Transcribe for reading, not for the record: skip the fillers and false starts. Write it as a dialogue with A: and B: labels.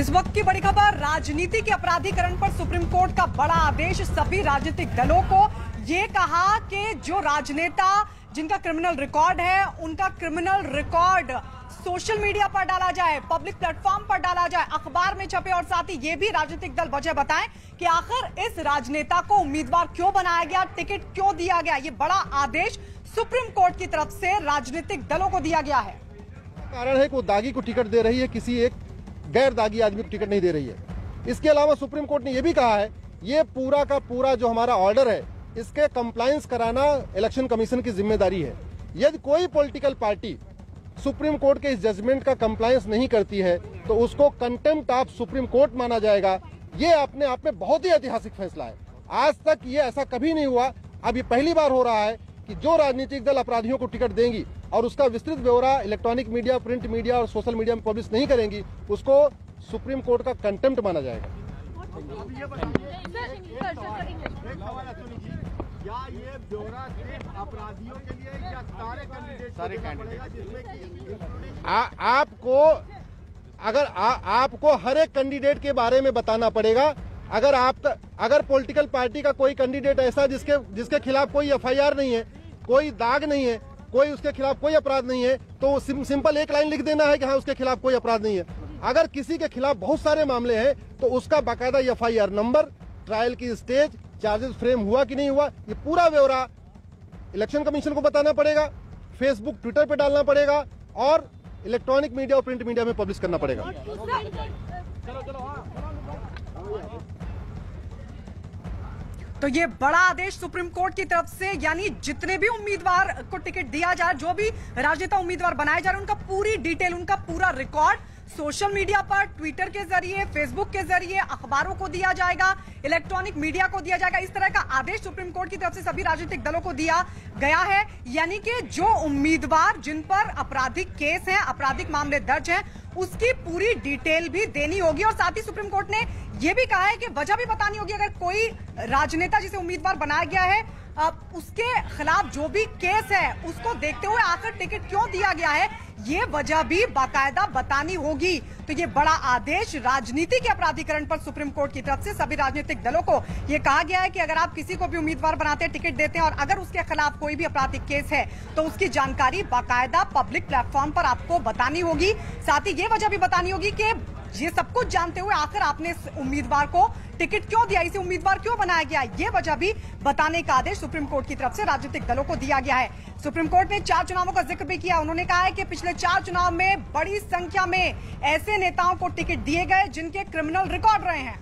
A: इस वक्त की बड़ी खबर, राजनीति के अपराधीकरण पर सुप्रीम कोर्ट का बड़ा आदेश। सभी राजनीतिक दलों को ये कहा कि जो राजनेता जिनका क्रिमिनल रिकॉर्ड है, उनका क्रिमिनल रिकॉर्ड सोशल मीडिया पर डाला जाए, पब्लिक प्लेटफॉर्म पर डाला जाए, अखबार में छपे, और साथ ही ये भी राजनीतिक दल वजह बताएं कि आखिर इस राजनेता को उम्मीदवार क्यों बनाया गया, टिकट क्यों दिया गया। ये बड़ा आदेश सुप्रीम कोर्ट की तरफ से राजनीतिक दलों को दिया गया है।
B: कारण है कि वो दागी को टिकट दे रही है, किसी एक गैर दागी आदमी को टिकट नहीं दे रही है। इसके अलावा सुप्रीम कोर्ट ने यह भी कहा है, ये पूरा का पूरा जो हमारा ऑर्डर है, इसके कंप्लायंस कराना इलेक्शन कमीशन की जिम्मेदारी है। यदि कोई पॉलिटिकल पार्टी सुप्रीम कोर्ट के इस जजमेंट का कंप्लायंस नहीं करती है तो उसको कंटेम्प्ट ऑफ सुप्रीम कोर्ट माना जाएगा। ये अपने आप में बहुत ही ऐतिहासिक फैसला है। आज तक ये ऐसा कभी नहीं हुआ। अब ये पहली बार हो रहा है कि जो राजनीतिक दल अपराधियों को टिकट देंगी और उसका विस्तृत ब्यौरा इलेक्ट्रॉनिक मीडिया, प्रिंट मीडिया और सोशल मीडिया में पब्लिश नहीं करेंगी, उसको सुप्रीम कोर्ट का कंटेम्प्ट माना जाएगा।
C: क्या ये ब्यौरा सिर्फ अपराधियों के लिए या सारे कैंडिडेट जिसमें
B: आपको हर एक कैंडिडेट के बारे में बताना पड़ेगा। अगर पॉलिटिकल पार्टी का कोई कैंडिडेट ऐसा जिसके खिलाफ कोई एफआईआर नहीं है, कोई दाग नहीं है, कोई उसके खिलाफ कोई अपराध नहीं है, तो सिंपल एक लाइन लिख देना है कि हाँ उसके खिलाफ कोई अपराध नहीं है। अगर किसी के खिलाफ बहुत सारे मामले हैं तो उसका बाकायदा एफआईआर नंबर, ट्रायल की स्टेज, चार्जेस फ्रेम हुआ कि नहीं हुआ, ये पूरा ब्यौरा इलेक्शन कमीशन को बताना पड़ेगा, फेसबुक, ट्विटर पे डालना पड़ेगा और इलेक्ट्रॉनिक मीडिया और प्रिंट मीडिया में पब्लिश करना पड़ेगा।
A: तो ये बड़ा आदेश सुप्रीम कोर्ट की तरफ से, यानी जितने भी उम्मीदवार को टिकट दिया जाए, जो भी राजनेता उम्मीदवार बनाए जा रहे हैं, उनका पूरी डिटेल, उनका पूरा रिकॉर्ड सोशल मीडिया पर, ट्विटर के जरिए, फेसबुक के जरिए, अखबारों को दिया जाएगा, इलेक्ट्रॉनिक मीडिया को दिया जाएगा। इस तरह का आदेश सुप्रीम कोर्ट की तरफ से सभी राजनीतिक दलों को दिया गया है। यानी कि जो उम्मीदवार जिन पर आपराधिक केस हैं, आपराधिक मामले दर्ज हैं, उसकी पूरी डिटेल भी देनी होगी। और साथ ही सुप्रीम कोर्ट ने यह भी कहा है कि वजह भी बतानी होगी। अगर कोई राजनेता जिसे उम्मीदवार बनाया गया है, उसके खिलाफ जो भी केस है, उसको देखते हुए आखिर टिकट क्यों दिया गया है, ये वजह भी बाकायदा बतानी होगी। तो ये बड़ा आदेश राजनीति के अपराधीकरण पर सुप्रीम कोर्ट की तरफ से सभी राजनीतिक दलों को ये कहा गया है कि अगर आप किसी को भी उम्मीदवार बनाते हैं, टिकट देते हैं, और अगर उसके खिलाफ कोई भी आपराधिक केस है तो उसकी जानकारी बाकायदा पब्लिक प्लेटफॉर्म पर आपको बतानी होगी। साथ ही ये वजह भी बतानी होगी कि ये सब कुछ जानते हुए आखिर आपने इस उम्मीदवार को टिकट क्यों दिया, इसे उम्मीदवार क्यों बनाया गया, ये वजह भी बताने का आदेश सुप्रीम कोर्ट की तरफ से राजनीतिक दलों को दिया गया है। सुप्रीम कोर्ट ने 4 चुनावों का जिक्र भी किया। उन्होंने कहा है कि पिछले 4 चुनाव में बड़ी संख्या में ऐसे नेताओं को टिकट दिए गए जिनके क्रिमिनल रिकॉर्ड रहे हैं।